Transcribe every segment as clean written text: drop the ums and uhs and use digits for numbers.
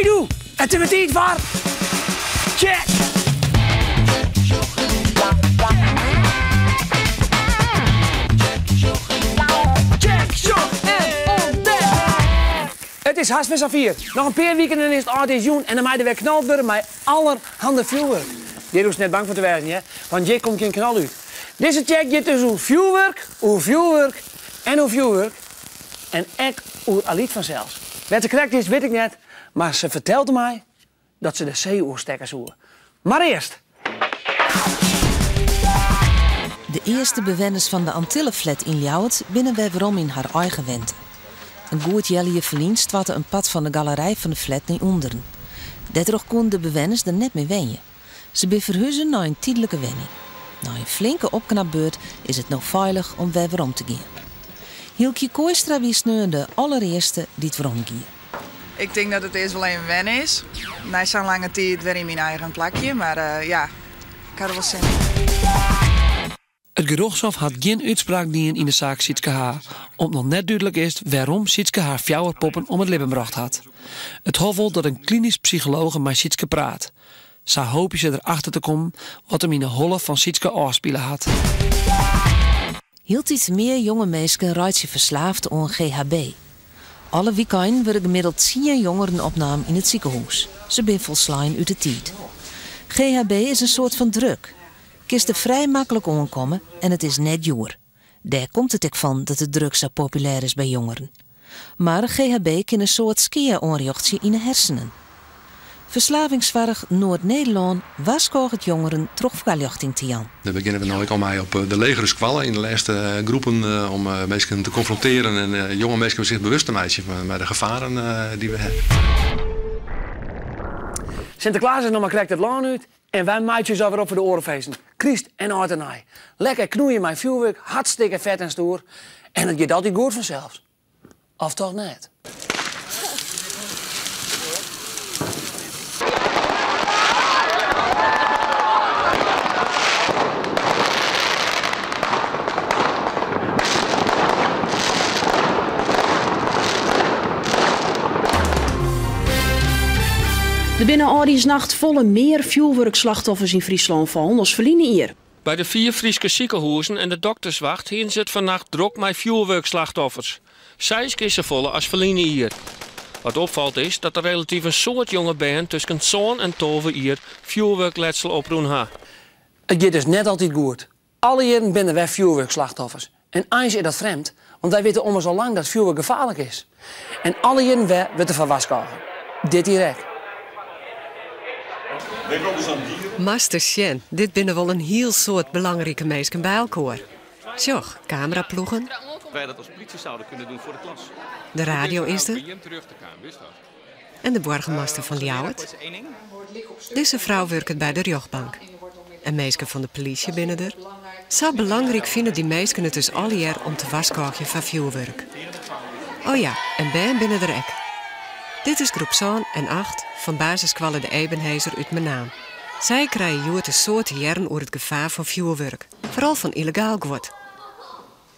Hey doe, het is weer tijd voor... Check! Het is haast weer zo'n 4. Nog een paar weken en dan is het oud-seizoen en dan mag je weer knald worden met allerhande vuurwerk. Dit is net bang voor te wijzen, hè? Want je komt geen knal uit. Deze check je dus hoe vuurwerk en hoe vuurwerk. En echt hoe aliet vanzelfs. Wat de correct is, weet ik net. Maar ze vertelde mij dat ze de zeeoerstekkers horen. Maar eerst. De eerste bewoners van de Antillenflat in Ljouwert binnen weerom in haar eigen wente. Een goed jelletje verlien stwatte een pad van de galerij van de flat naar onderen. Daardoor konden de bewoners er net mee wennen. Ze beverhuizen naar een tijdelijke wenning. Na een flinke opknapbeurt is het nog veilig om weerom te gaan. Hielkje Kooistra wie sneu de allereerste die het waarom ging. Ik denk dat het eerst wel even wennen is. Na zo'n lange tijd weer in mijn eigen plakje, maar ja, ik had er wel zin in. Het gerechtshof had geen uitspraak dien in de zaak Sietske H. Omdat nog net duidelijk is waarom Sietske haar fjouwerpoppen om het leven gebracht had. Het hof wil dat een klinisch psycholoog met Sietske praat. Zo hoop je ze erachter te komen wat hem in de holle van Sietske afspelen had. Hield iets meer jonge mensen raadje verslaafd aan GHB. Alle weekend werden gemiddeld 10 jongeren opname in het ziekenhuis. Ze zijn volslijn uit de tijd. GHB is een soort van druk. Kist er vrij makkelijk aankomen en het is net duur. Daar komt het ook van dat de drug zo populair is bij jongeren. Maar GHB kan een soort skeer-aanreactie in de hersenen. Verslavingszorg Noord-Nederland waarschuwt het jongeren terugverlichting te jan. Dan beginnen we nu al mee op de legere squallen in de laatste groepen om mensen te confronteren en jonge mensen zich bewust te maken van de gevaren die we hebben. Sinterklaas is nog maar correct het land uit en wij maaien zo weer op voor de orenfeesten. Christ en Oud-en-Nij. Lekker knoeien mijn vuurwerk, hartstikke vet en stoer. En het gaat altijd goed vanzelf. Of toch net? Er binnen Audisnacht volle meer vuurwerkslachtoffers in Friesland vallen als verliezen hier. Bij de 4 Friese ziekenhuizen en de dokterswacht heen zit vannacht druk met vuurwerkslachtoffers. 6 keer zo volle als verliezen hier. Wat opvalt is dat er relatief een soort jonge band tussen zo'n en toven hier vuurwerkletsel oproen ha. Het gaat dus net altijd goed. Alle jaren binnen wij vuurwerkslachtoffers. En eens is dat vreemd, want wij weten al lang dat vuurwerk gevaarlijk is. En alle jaren wij worden van waskogen. Dit direct. Master Sjen, dit binnen wel een heel soort belangrijke mensen bij elkaar. Sjoch, cameraploegen. Wij dat als politie zouden kunnen doen voor de klas. De radio is er. En de burgemeester van Ljouwert. Deze vrouw werkt bij de rechtbank. En meisken van de politie binnen er. Zo belangrijk vinden die meisken het dus al jaar om te waskochen van vuurwerk. Oh ja, en Ben binnen er ek. Dit is groep 7 en 8 van basisschool de Ebenhezer uit mijn naam. Zij krijgen joert een soort jaren over het gevaar van vuurwerk. Vooral van illegaal geword.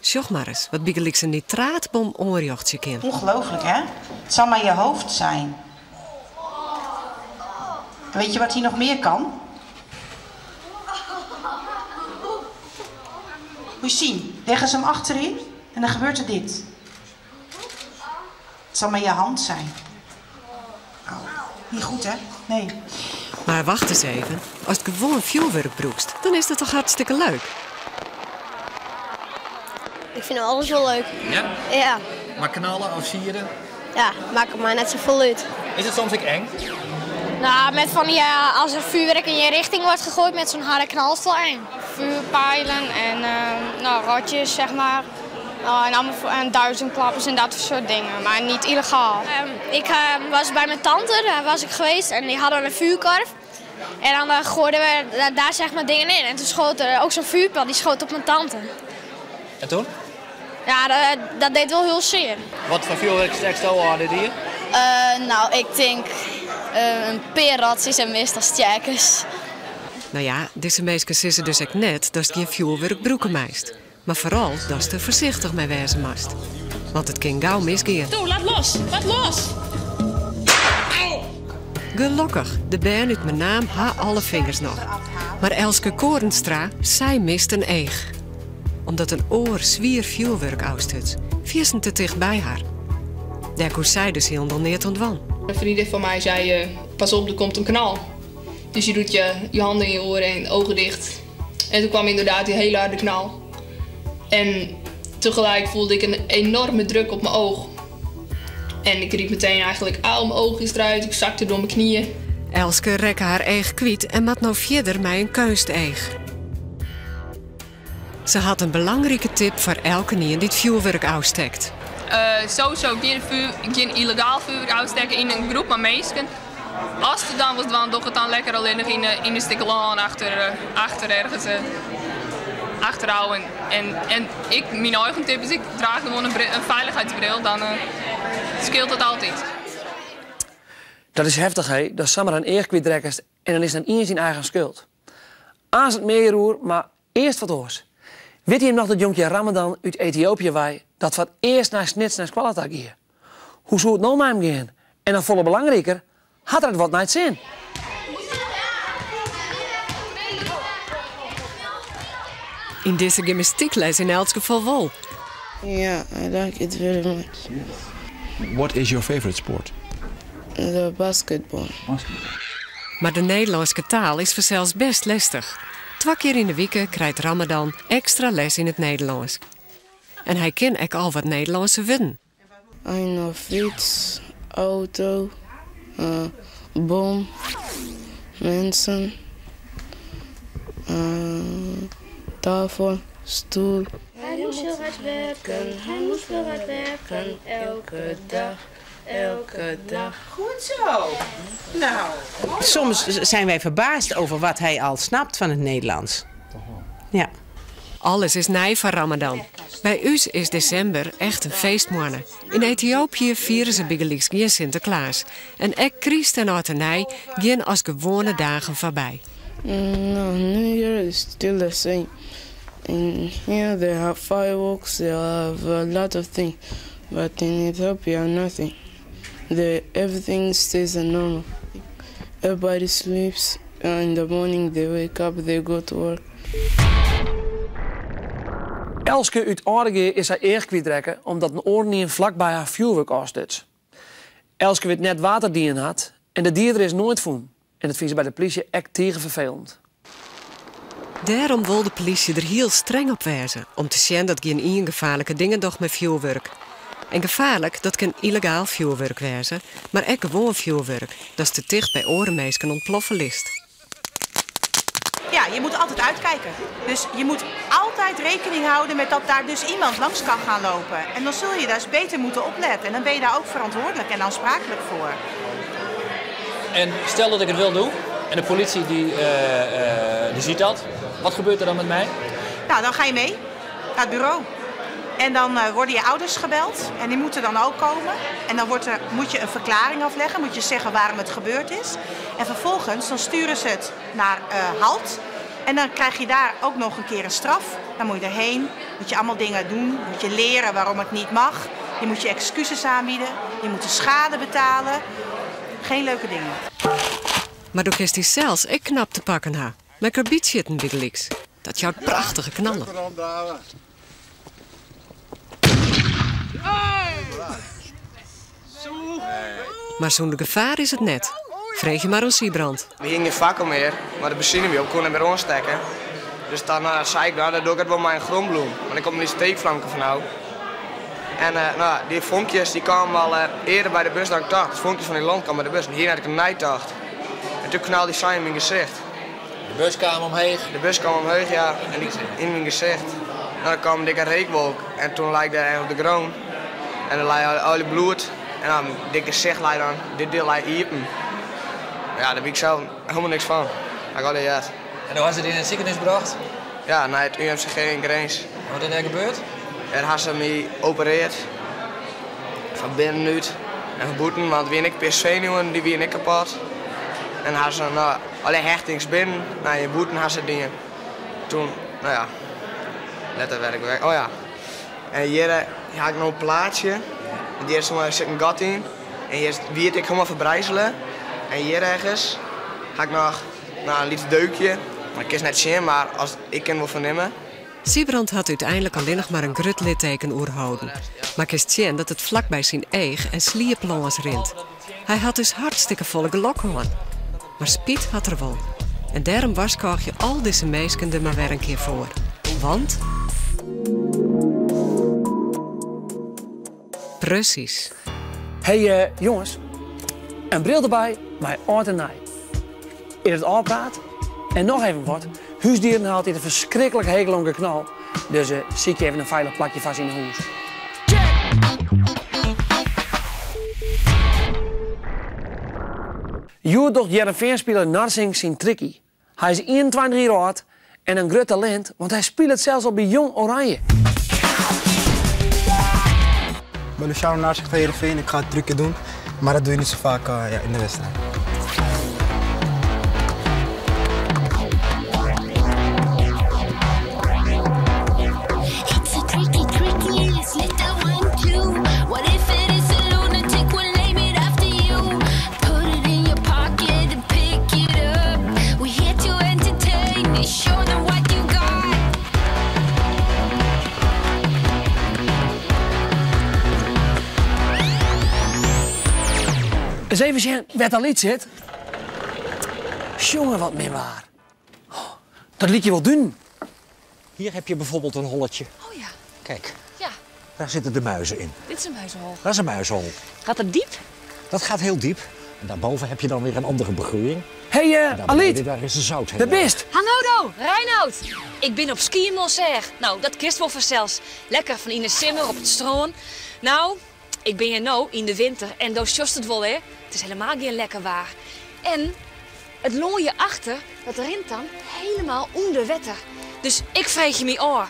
Sjoch maar eens, wat biegelijk een nitraatbom onreachtje kind. Ongelooflijk, hè? Het zal maar je hoofd zijn. Weet je wat hier nog meer kan? Moet je zien, leggen ze hem achterin en dan gebeurt er dit. Het zal maar je hand zijn. Oh, niet goed, hè? Nee. Maar wacht eens even. Als het gewoon vuurwerk broekst, dan is dat toch hartstikke leuk? Ik vind alles wel leuk. Ja? Ja. Maar knallen of sieren? Ja, maakt het maar net zo vol uit. Is het soms ook eng? Nou, met van die, als er vuurwerk in je richting wordt gegooid met zo'n harde knal is het wel eng. Vuurpijlen en rotjes, zeg maar. En duizendklappers en dat soort dingen, maar niet illegaal. Ik was bij mijn tante, daar was ik geweest en die hadden een vuurkorf. En dan gooiden we daar zeg maar dingen in. En toen schoot er ook zo'n vuurpijl, die schoot op mijn tante. En toen? Ja, dat deed wel heel zeer. Wat voor vuurwerkstekst hadden die hier? Nou, ik denk een peerratsies en meestal stjerkers. Nou ja, deze meisjes zeggen dus ook net dat je geen vuurwerk broeken meist. Maar vooral dat je er voorzichtig mee wezen moest. Want het kan gauw misgaan. Toe, laat los! Laat los! Gelukkig, de band uit mijn naam ha alle vingers nog. Maar Elske Korenstra, zij mist een eeg. Omdat een oor zwier vuurwerk uitstut, viersen te dicht bij haar. Daar kon zij dus heel neer ontwan. Een vriendin van mij zei, pas op, er komt een knal. Dus je doet je handen in je oren en ogen dicht. En toen kwam inderdaad die hele harde knal. En tegelijk voelde ik een enorme druk op mijn oog. En ik riep meteen eigenlijk, auw, mijn oog is eruit, ik zakte door mijn knieën. Elske rekke haar eeg kwiet en mat nou verder mij een kunsteeg. Ze had een belangrijke tip voor elke die dit vuurwerk uitstekt. Sowieso geen illegaal vuurwerk uitsteken in een groep met mensen. Als het dan was, dan doe het dan lekker alleen nog in een stuk laan achter ergens achterhouden. En mijn eigen tip is, ik draag gewoon een veiligheidsbril, dan scheelt het altijd. Dat is heftig, hè? Dat is zomaar een eer kwijtrekkers en dan is het eens zijn eigen schuld. Aans het meer roer, maar eerst wat oors. Weet je hem nog dat jonkje Ramadan uit Ethiopië wij dat van eerst naar snits naar squalata ging? Hoe zou het nou met hem gaan? En dan volle belangrijker, had er het wat naar het zin? In deze gymnastiekles in elk geval wel. Yeah, I like it very much. What is your favorite sport? The basketball. Maar de Nederlandse taal is vanzelfs best lastig. 2 keer in de week krijgt Ramadan extra les in het Nederlands. En hij kent ook al wat Nederlandse woorden. I know fiets, auto, boom, mensen, tafel, stoel. Hij moest heel hard werken, hij moest heel hard werken, elke dag. Elke dag. Goed zo. Nou. Soms zijn wij verbaasd over wat hij al snapt van het Nederlands. Ja. Alles is nij van Ramadan. Bij ons is december echt een feestmaand. In Ethiopië vieren ze bijgelijks geen Sinterklaas. En ek Christ en Oudernij gaan als gewone dagen voorbij. No, New Year is still the same. And here they have fireworks, they have a lot of things. But in Ethiopia, nothing. Everything stays normal. Everybody sleeps. In the morning they wake up, they go to work. Elske uit Oudege is haar eer kwijtrekken omdat een oornien vlakbij haar vuurwerk afstuts. Elske weet net water die in had en de dier er is nooit voen. En dat vindt ze bij de politie echt tegen vervelend. Daarom wil de politie er heel streng op wijzen om te zien dat geen gevaarlijke dingen doch met vuurwerk. En gevaarlijk, dat kan illegaal vuurwerk wezen, maar ook gewoon vuurwerk. Dat is te dicht bij orenmeesken ontploffen list. Ja, je moet altijd uitkijken. Dus je moet altijd rekening houden met dat daar dus iemand langs kan gaan lopen. En dan zul je daar eens beter moeten opletten. En dan ben je daar ook verantwoordelijk en aansprakelijk voor. En stel dat ik het wil doen en de politie die ziet dat. Wat gebeurt er dan met mij? Nou, dan ga je mee naar het bureau. En dan worden je ouders gebeld en die moeten dan ook komen. En dan moet je een verklaring afleggen, moet je zeggen waarom het gebeurd is. En vervolgens dan sturen ze het naar HALT. En dan krijg je daar ook nog een keer een straf. Dan moet je erheen, moet je allemaal dingen doen. Moet je leren waarom het niet mag. Je moet je excuses aanbieden. Je moet de schade betalen. Geen leuke dingen. Maar door is die zelfs ik knap te pakken ha. Met karbietjitten biggeliks. Dat jouw prachtige knallen. Maar zo'n gevaar is het net. Vreeg je maar een Siebrand. We gingen geen fakkel meer, maar de benzinewiel kon er weer aansteken. Dus dan zei ik, dan doe ik het wel mijn grondbloem. Want ik kom die steekflanken van nou. En die vonkjes die kwamen al eerder bij de bus dan ik dacht. De vonkjes van die land kwamen bij de bus. En hier had ik een nijdacht. En toen knalde die saai in mijn gezicht. De bus kwam omheen? De bus kwam omheen, ja. En in mijn gezicht. Dan kwam een dikke reekwolk. En toen lag hij op de grond. En dan lag al die bloed. En dan dikke gezicht lag dan. Dit deel lag iepen. Ja, daar heb ik zelf helemaal niks van. Ik had het juist. En hoe was het in het ziekenhuis gebracht? Ja, naar het UMCG in Grens. En wat is er gebeurd? Er had ze me geopereerd. Van binnenuit. En van boeten, want wie en ik PSV-nieuwen, die wie en ik kapot. En had ze alle hechtings binnen. Nou, je boeten had ze dingen. Toen, nou ja, letterwerk weg. Oh ja. En hier had ik nog een plaatsje. En hier zit een gat in. En hier weet ik helemaal verbrijzelen. En hier ergens ga ik nog naar een lief deukje. Maar ik kan het net zien, maar als ik kan wel vernemen. Siebrand had uiteindelijk alleen nog maar een grut litteken oerhouden. Maar ik zien dat het vlakbij zijn eigen en slierplans rint. Hij had dus hartstikke volle gelokhoorn. Maar Spiet had er wel. En daarom waarschuw je al deze meisken er maar weer een keer voor. Want... Precies. Hey jongens, een bril erbij, maar oud en nij. In het alpraat en nog even wat. Huisdieren haalt dit een verschrikkelijk hekel om geknal. Dus zie je even een veilig plakje vast in de huis. Joerdocht Jereveen-speler Narsing zijn tricky. Hij is 21 jaar oud en een groot talent, want hij speelt het zelfs al bij Jong Oranje. Ik ben Luciano Narsing van Jereveen. Ik ga het trucje doen, maar dat doe je niet zo vaak in de wedstrijd. Eens even zien wat al iets zit. Jongen, wat meer waar. Oh, dat liet je wel doen. Hier heb je bijvoorbeeld een holletje. Oh ja. Kijk, Ja, daar zitten de muizen in. dit is een muizenhol. Dat is een muizenhol. Gaat het diep? Dat gaat heel diep. En daarboven heb je dan weer een andere begroeiing. Hey, Aliet. Daar is de zout. De best. Hanodo, Reinoud. Ik ben op skiën Monser. Nou, dat kist wel vanzelfs. Lekker van in de simmer op het stroom. Nou, ik ben hier nou in de winter en daar sjost het wel, hè. Het is helemaal geen lekker waar. En het looien achter, dat rint dan helemaal onder wetter. Dus ik vraag je me af,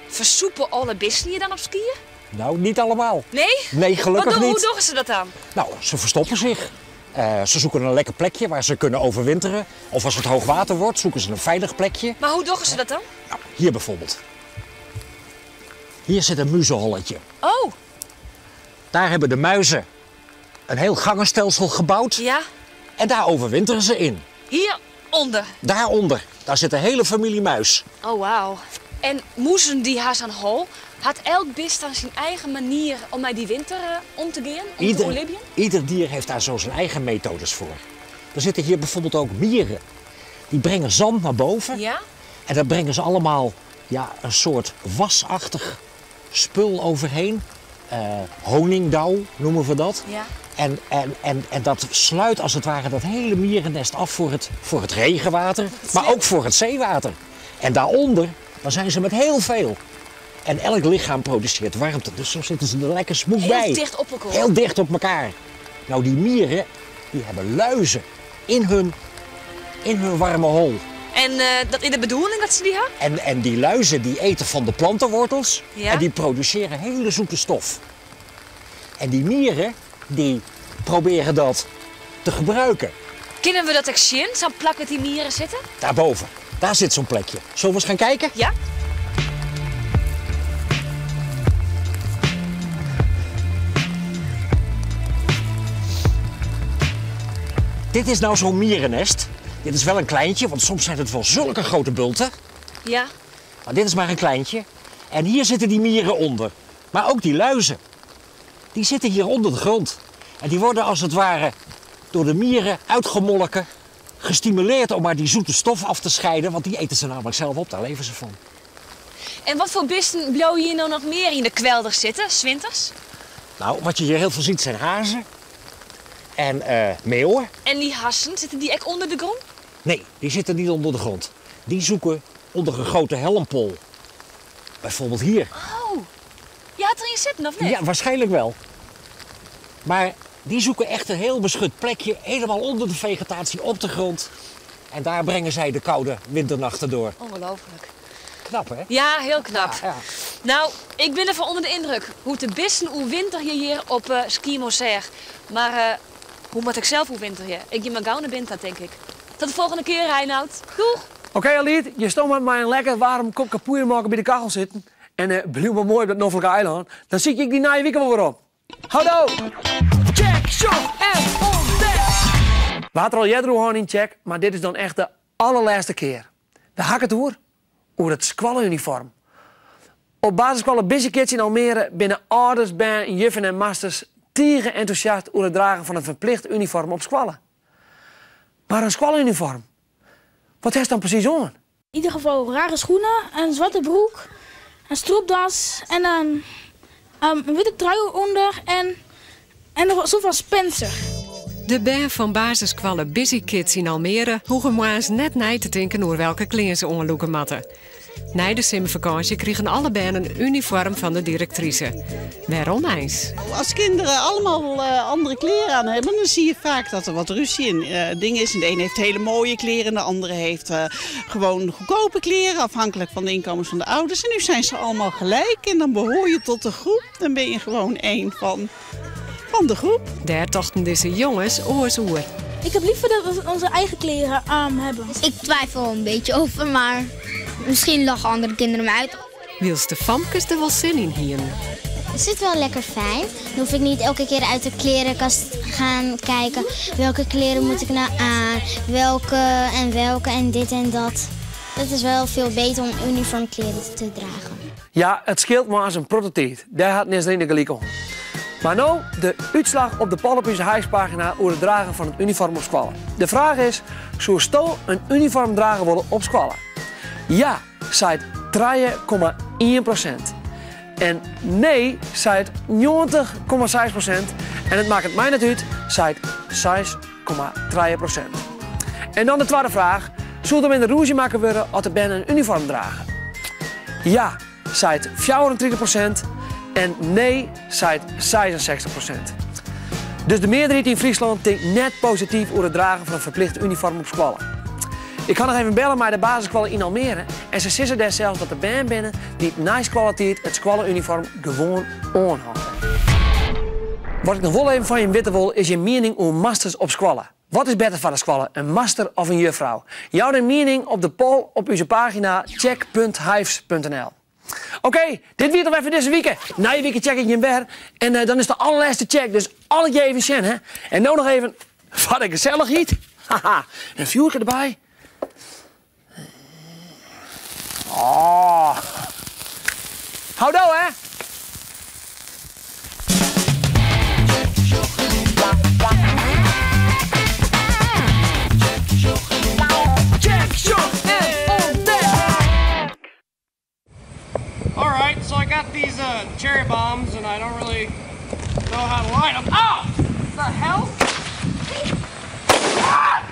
versoepen alle bissen hier dan op skiën? Nou, niet allemaal. Nee? Nee, gelukkig niet. Hoe doen ze dat dan? Nou, ze verstoppen zich. Ze zoeken een lekker plekje waar ze kunnen overwinteren. Of als het hoog water wordt, zoeken ze een veilig plekje. Maar hoe doen ze dat dan? Nou, hier bijvoorbeeld. Hier zit een muizenholletje. Oh. Daar hebben de muizen een heel gangenstelsel gebouwd. Ja. En daar overwinteren ze in. Hieronder? Daaronder. Daar zit een hele familie muis. Oh, wauw. En moesten die haast aan hol? Had elk beest dan zijn eigen manier om bij die winter om te gaan? Om te overleven? Ieder dier heeft daar zo zijn eigen methodes voor. Er zitten hier bijvoorbeeld ook mieren. Die brengen zand naar boven. Ja? En daar brengen ze allemaal een soort wasachtig spul overheen. Honingdauw noemen we dat. Ja. En dat sluit als het ware dat hele mierennest af voor het regenwater, maar ook voor het zeewater. En daaronder, dan zijn ze met heel veel. En elk lichaam produceert warmte, dus zo zitten ze er lekker smoek bij. Heel dicht op elkaar. Heel dicht op elkaar. Nou, die mieren, die hebben luizen in hun warme hol. En dat is de bedoeling dat ze die hebben? En die luizen die eten van de plantenwortels en die produceren hele zoete stof. En die mieren die proberen dat te gebruiken. Kunnen we dat ook zien? Zo'n plak met die mieren zitten? Daarboven, daar zit zo'n plekje. Zullen we eens gaan kijken? Ja. Dit is nou zo'n mierennest. Dit is wel een kleintje, want soms zijn het wel zulke grote bulten. Ja. Maar dit is maar een kleintje. En hier zitten die mieren onder. Maar ook die luizen. Die zitten hier onder de grond. En die worden als het ware door de mieren uitgemolken, gestimuleerd om maar die zoete stof af te scheiden. Want die eten ze namelijk zelf op, daar leven ze van. En wat voor beesten blijven hier nou nog meer in de kwelder zitten, 's winters? Nou, wat je hier heel veel ziet zijn hazen en meeuwen. En die hassen, zitten die echt onder de grond? Nee, die zitten niet onder de grond. Die zoeken onder een grote helmpol. Bijvoorbeeld hier. Oh, je had erin zitten of niet? Ja, waarschijnlijk wel. Maar die zoeken echt een heel beschut plekje, helemaal onder de vegetatie op de grond. En daar brengen zij de koude winternachten door. Ongelooflijk. Knap, hè? Ja, heel knap. Ja. Nou, ik ben ervan onder de indruk hoe de besten hoe winter hier op Ski Monser. Maar hoe moet ik zelf hoe winter hier? Ik ga maar gauw naar binnen, denk ik. Tot de volgende keer, Reinoud. Doeg! Oké, Aliet, je stond met mij een lekker warm kopje poeier maken bij de kachel zitten. En blijf maar mooi op dat Noffelijke eiland. Dan zie ik die na je weekend wel weer op. Houdo! Check, shop en ontdek! We hadden al eerder gewoon in check, maar dit is dan echt de allerlaatste keer. We hakken het over het squallenuniform. Op basisscholen Bissekids in Almere binnen ouders, juffen en masters tegen enthousiast over het dragen van een verplicht uniform op squallen. Maar een squallenuniform, wat is dan precies aan? In ieder geval rare schoenen, een zwarte broek, een stropdas en een witte trui onder en een soort van Spencer. De band van basisscholen Busy Kids in Almere hoegen maar eens net na te denken over welke kleren ze onderloeken matten. Na de simvakantie kregen alle banden een uniform van de directrice. Waarom eens? Als kinderen allemaal andere kleren aan hebben, dan zie je vaak dat er wat ruzie in dingen is. En de een heeft hele mooie kleren en de andere heeft gewoon goedkope kleren, afhankelijk van de inkomens van de ouders. En nu zijn ze allemaal gelijk en dan behoor je tot de groep. Dan ben je gewoon één van de groep. Daar tochten deze jongens oor. Ik heb liever dat we onze eigen kleren aan hebben. Ik twijfel een beetje over, maar misschien lachen andere kinderen me uit. Wils de famkes er wel zin in hier? Het zit wel lekker fijn. Dan hoef ik niet elke keer uit de klerenkast gaan kijken. Welke kleren moet ik nou aan? Welke en dit en dat. Het is wel veel beter om uniformkleren te dragen. Ja, het scheelt maar als een prototype. Daar had Nesrine gelijk om. Maar nu de uitslag op de Pollepjes huispagina over het dragen van het uniform op school. De vraag is, zou Sto een uniform dragen willen op school? Ja, zei 3,1%. En nee, zei 90,6%. En het maakt het mij net uit, zei 6,3%. En dan de tweede vraag, zou er in de roesje maken worden als de band een uniform dragen? Ja, zei 34%. En nee, zei 66%. Dus de meerderheid in Friesland denkt net positief over het dragen van een verplicht uniform op scholen. Ik ga nog even bellen met de basisscholen in Almere. En ze zeggen daar zelfs dat de band binnen die naast kwaliteit het scholenuniform gewoon aanhouden. Wat ik nog wel even van je weten wil, is je mening over masters op scholen. Wat is beter voor de scholen, een master of een juffrouw? Jouw mening op de poll op onze pagina check.hives.nl. Oké, dit weer nog even deze week. Na je week check ik je weer. En dan is de allerlaatste check. Dus alle je even zien, hè. En nou nog even wat een gezelligheid. Haha, een vuurtje erbij. Oh. Houdo, hè. Alright, so I got these cherry bombs and I don't really know how to line them. Oh! The hell? Ah!